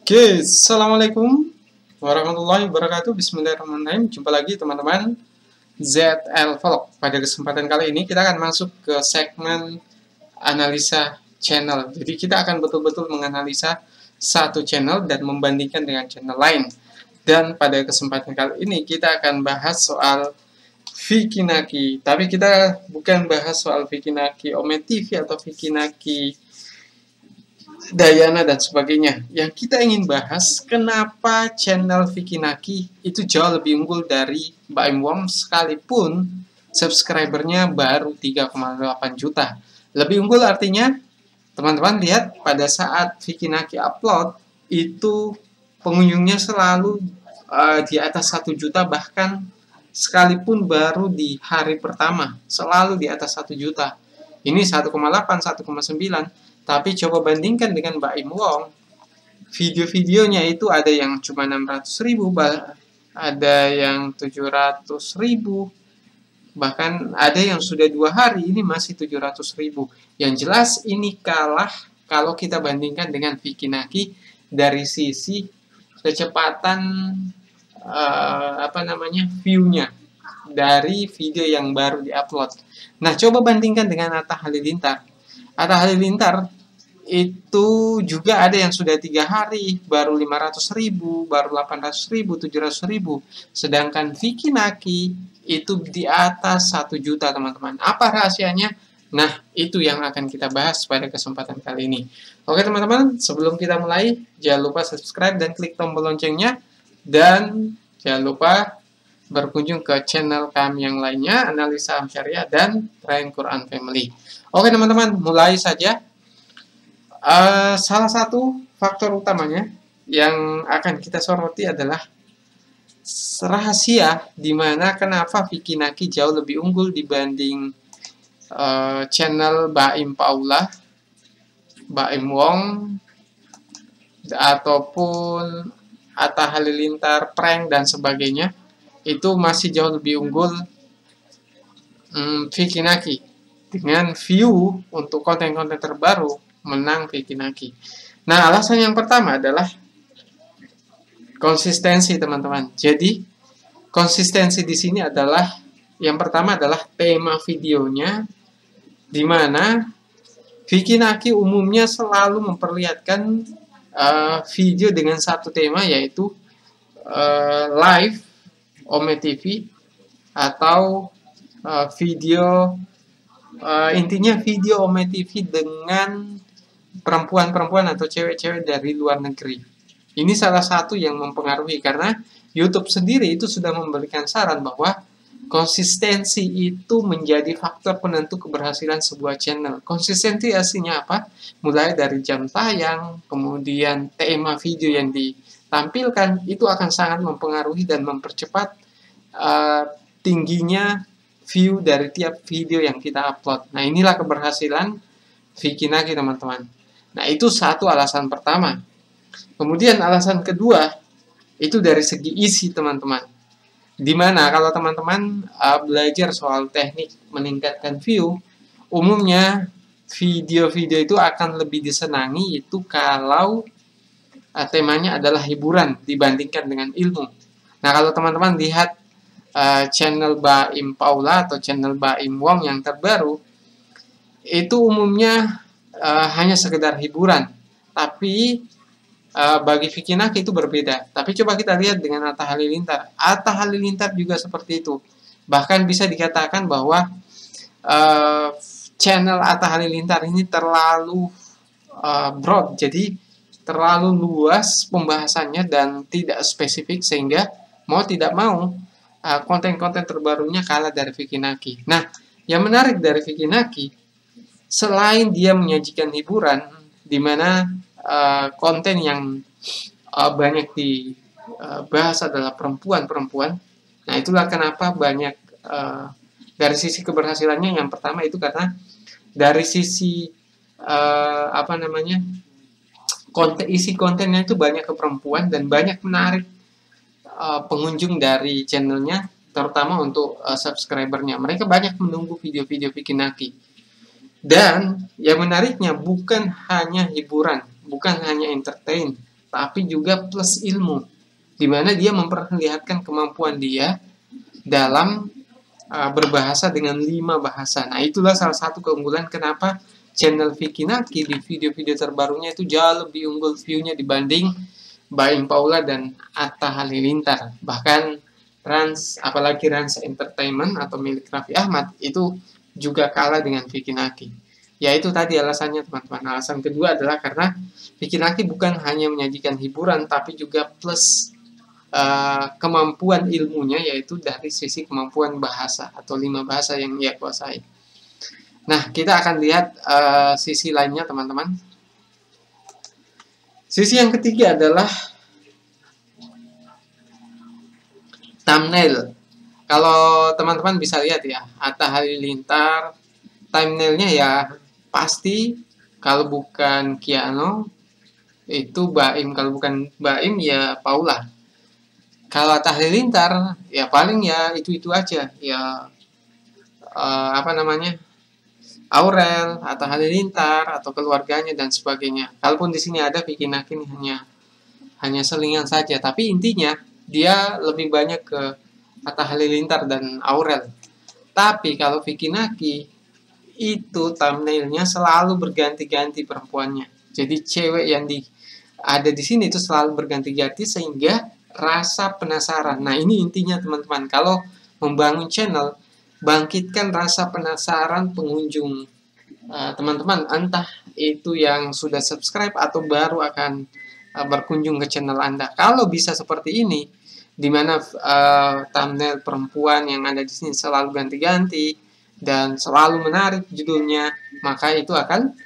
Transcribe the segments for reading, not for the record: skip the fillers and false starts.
Oke, Assalamualaikum warahmatullahi wabarakatuh. Bismillahirrahmanirrahim. Jumpa lagi teman-teman ZL Vlog. Pada kesempatan kali ini kita akan masuk ke segmen analisa channel. Jadi kita akan betul-betul menganalisa satu channel dan membandingkan dengan channel lain. Dan pada kesempatan kali ini kita akan bahas soal Vicky Naki. Tapi kita bukan bahas soal Vicky Naki Ome TV atau Vicky Naki Dayana dan sebagainya. Yang kita ingin bahas, kenapa channel Vicky Naki itu jauh lebih unggul dari Mbak Im Wong sekalipun subscribernya baru 3,8 juta. Lebih unggul artinya, teman-teman lihat pada saat Vicky Naki upload, itu pengunjungnya selalu di atas 1 juta, bahkan sekalipun baru di hari pertama, selalu di atas 1 juta. Ini 1,8, 1,9. Tapi coba bandingkan dengan Mbak Im Wong, video-videonya itu ada yang cuma 600.000, ada yang 700.000, bahkan ada yang sudah 2 hari ini masih 700.000. Yang jelas ini kalah kalau kita bandingkan dengan Vicky Naki dari sisi kecepatan view-nya dari video yang baru diupload. Nah, coba bandingkan dengan Atta Halilintar. Atta Halilintar itu juga ada yang sudah 3 hari baru 500.000, baru 800.000, 700.000. Sedangkan Vicky Naki itu di atas 1 juta, teman-teman. Apa rahasianya? Nah, itu yang akan kita bahas pada kesempatan kali ini. Oke, teman-teman, sebelum kita mulai, jangan lupa subscribe dan klik tombol loncengnya. Dan jangan lupa berkunjung ke channel kami yang lainnya, Analisa Saham Syariah dan Tren Quran Family. Oke teman-teman, mulai saja. Salah satu faktor utamanya yang akan kita soroti adalah rahasia di mana kenapa Vicky Naki jauh lebih unggul dibanding channel Mbak Im Paula, Mbak Im Wong, ataupun Atta Halilintar, prank dan sebagainya. Itu masih jauh lebih unggul Vicky Naki. Dengan view untuk konten-konten terbaru menang Vicky Naki. Nah, alasan yang pertama adalah konsistensi, teman-teman. Jadi, konsistensi di sini adalah yang pertama adalah tema videonya, di mana Vicky Naki umumnya selalu memperlihatkan video dengan satu tema, yaitu live Ome TV atau video intinya video Ome TV dengan perempuan-perempuan atau cewek-cewek dari luar negeri. Ini salah satu yang mempengaruhi karena YouTube sendiri itu sudah memberikan saran bahwa konsistensi itu menjadi faktor penentu keberhasilan sebuah channel. Konsistensi aslinya apa? Mulai dari jam tayang, kemudian tema video yang ditampilkan, itu akan sangat mempengaruhi dan mempercepat tingginya view dari tiap video yang kita upload. Nah, inilah keberhasilan Vicky Naki, teman-teman. Nah, itu satu alasan pertama. Kemudian alasan kedua, itu dari segi isi, teman-teman. Dimana kalau teman-teman belajar soal teknik meningkatkan view, umumnya video-video itu akan lebih disenangi itu kalau temanya adalah hiburan dibandingkan dengan ilmu. Nah, kalau teman-teman lihat channel Mbak Im Paula atau channel Mbak Im Wong yang terbaru, itu umumnya hanya sekedar hiburan. Tapi bagi Vicky Naki itu berbeda. Tapi coba kita lihat dengan Atta Halilintar. Atta Halilintar juga seperti itu. Bahkan bisa dikatakan bahwa channel Atta Halilintar ini terlalu broad, jadi terlalu luas pembahasannya dan tidak spesifik, sehingga mau tidak mau konten-konten terbarunya kalah dari Vicky Naki. Nah, yang menarik dari Vicky Naki, selain dia menyajikan hiburan, di mana konten yang banyak dibahas adalah perempuan-perempuan. Nah, itulah kenapa banyak dari sisi keberhasilannya. Yang pertama itu karena dari sisi isi kontennya itu banyak ke perempuan dan banyak menarik pengunjung dari channelnya, terutama untuk subscribernya. Mereka banyak menunggu video-video Vicky Naki. Dan yang menariknya bukan hanya hiburan, bukan hanya entertain, tapi juga plus ilmu, di mana dia memperlihatkan kemampuan dia dalam berbahasa dengan 5 bahasa. Nah, itulah salah satu keunggulan kenapa channel Vicky Naki di video-video terbarunya itu jauh lebih unggul view-nya dibanding Baim Paula dan Atta Halilintar. Bahkan apalagi Rans Entertainment atau milik Raffi Ahmad itu juga kalah dengan Vicky Naki. Ya, itu tadi alasannya, teman-teman. Alasan kedua adalah karena Vicky Naki bukan hanya menyajikan hiburan, tapi juga plus kemampuan ilmunya, yaitu dari sisi kemampuan bahasa atau 5 bahasa yang ia kuasai. Nah, kita akan lihat sisi lainnya, teman-teman. Sisi yang ketiga adalah thumbnail. Kalau teman-teman bisa lihat ya, Atta Halilintar, thumbnailnya ya pasti kalau bukan Kiano itu Baim, kalau bukan Baim ya Paula. Kalau Atta Halilintar ya paling ya itu aja ya, Aurel, Atta Halilintar atau keluarganya dan sebagainya. Kalaupun di sini ada Vicky Naki hanya selingan saja, tapi intinya dia lebih banyak ke Atta Halilintar dan Aurel. Tapi kalau Vicky Naki itu thumbnailnya selalu berganti-ganti perempuannya. Jadi cewek yang ada di sini itu selalu berganti-ganti sehingga rasa penasaran. Nah, ini intinya, teman-teman. Kalau membangun channel, bangkitkan rasa penasaran pengunjung teman-teman, entah itu yang sudah subscribe atau baru akan berkunjung ke channel Anda. Kalau bisa seperti ini, di mana thumbnail perempuan yang ada di sini selalu ganti-ganti dan selalu menarik judulnya, maka itu akan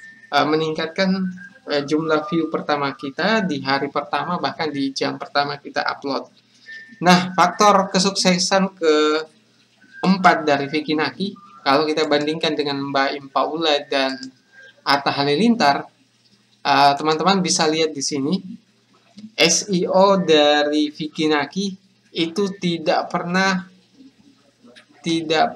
meningkatkan jumlah view pertama kita di hari pertama, bahkan di jam pertama kita upload. Nah, faktor kesuksesan keempat dari Vicky Naki, kalau kita bandingkan dengan Baim Paula dan Atta Halilintar, teman-teman bisa lihat di sini, SEO dari Vicky Naki itu tidak pernah tidak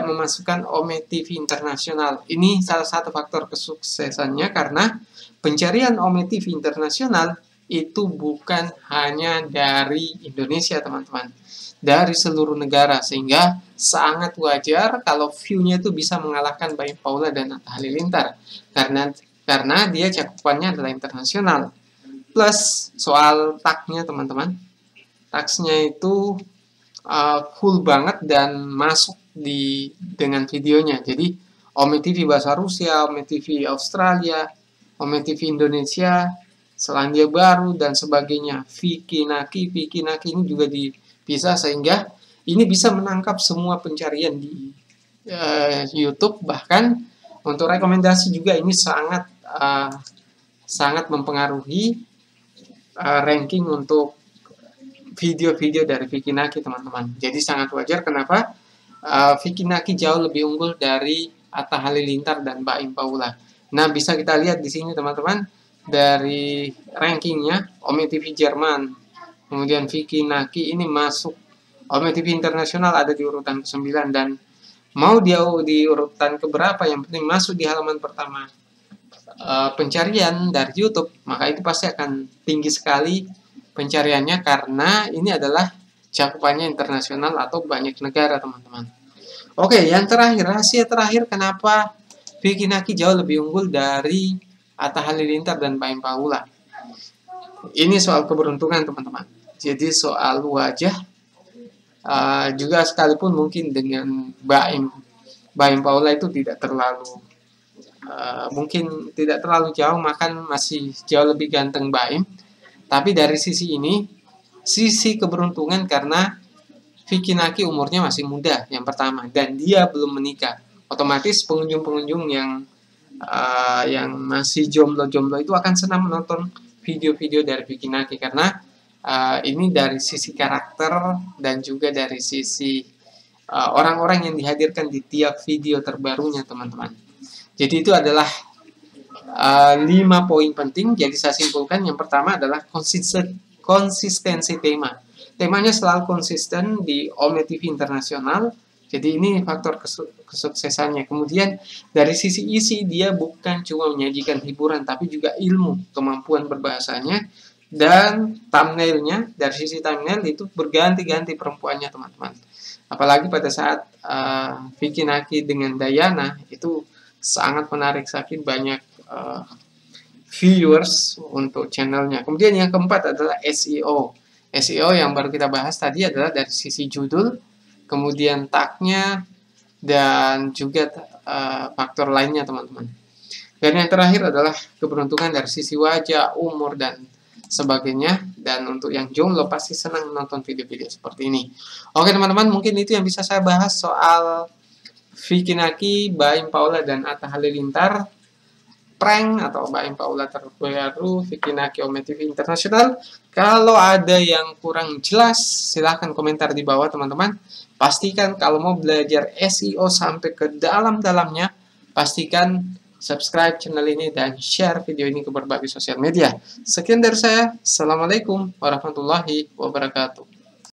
memasukkan Ome TV Internasional. Ini salah satu faktor kesuksesannya, karena pencarian Ome TV Internasional itu bukan hanya dari Indonesia, teman-teman, dari seluruh negara, sehingga sangat wajar kalau view-nya itu bisa mengalahkan Baim Paula dan Atta Halilintar, karena dia cakupannya adalah internasional. Plus soal tag-nya, teman-teman, tagsnya itu full banget dan masuk dengan videonya. Jadi Ome TV bahasa Rusia, Ome TV Australia, Ome TV Indonesia, Selandia Baru dan sebagainya. Vicky Naki ini juga dipisah, sehingga ini bisa menangkap semua pencarian di YouTube. Bahkan untuk rekomendasi juga ini sangat mempengaruhi ranking untuk video-video dari Vicky Naki, teman-teman. Jadi sangat wajar kenapa Vicky Naki jauh lebih unggul dari Atta Halilintar dan Baim Paula. Nah, bisa kita lihat di sini, teman-teman, dari rankingnya Ome TV Jerman, kemudian Vicky Naki ini masuk Ome TV Internasional ada di urutan ke-9, dan mau dia di urutan keberapa, yang penting masuk di halaman pertama pencarian dari YouTube, maka itu pasti akan tinggi sekali pencariannya, karena ini adalah cakupannya internasional atau banyak negara, teman-teman. Oke, yang terakhir, rahasia terakhir kenapa Vicky Naki jauh lebih unggul dari Atta Halilintar dan Baim Paula. Ini soal keberuntungan, teman-teman. Jadi soal wajah juga, sekalipun mungkin dengan Baim Paula itu tidak terlalu mungkin tidak terlalu jauh, makan masih jauh lebih ganteng Baim. Tapi dari sisi ini, sisi keberuntungan, karena Vicky Naki umurnya masih muda, yang pertama, dan dia belum menikah. Otomatis pengunjung-pengunjung yang masih jomblo-jomblo itu akan senang menonton video-video dari Vicky Naki, karena ini dari sisi karakter dan juga dari sisi orang-orang yang dihadirkan di tiap video terbarunya, teman-teman. Jadi itu adalah 5 poin penting. Jadi saya simpulkan, yang pertama adalah konsistensi tema. Temanya selalu konsisten di Ome TV Internasional, Jadi ini faktor kesuksesannya. Kemudian dari sisi isi, dia bukan cuma menyajikan hiburan, tapi juga ilmu, kemampuan berbahasanya, dan thumbnailnya. Dari sisi thumbnail itu berganti-ganti perempuannya, teman-teman. Apalagi pada saat Vicky Naki dengan Dayana itu sangat menarik, sakit banyak viewers untuk channelnya. Kemudian yang keempat adalah SEO. SEO yang baru kita bahas tadi adalah dari sisi judul, kemudian tagnya, dan juga faktor lainnya, teman-teman. Dan yang terakhir adalah keberuntungan dari sisi wajah, umur, dan sebagainya. Dan untuk yang jomblo pasti senang menonton video-video seperti ini. Oke teman-teman, mungkin itu yang bisa saya bahas soal Vicky Naki, Baim Paula, dan Atta Halilintar prank atau Baim Paula terbaru, Vicky Naki Ome TV Internasional. Kalau ada yang kurang jelas, silahkan komentar di bawah, teman-teman. Pastikan kalau mau belajar SEO sampai ke dalam-dalamnya, pastikan subscribe channel ini dan share video ini ke berbagai sosial media. Sekian dari saya. Assalamualaikum warahmatullahi wabarakatuh.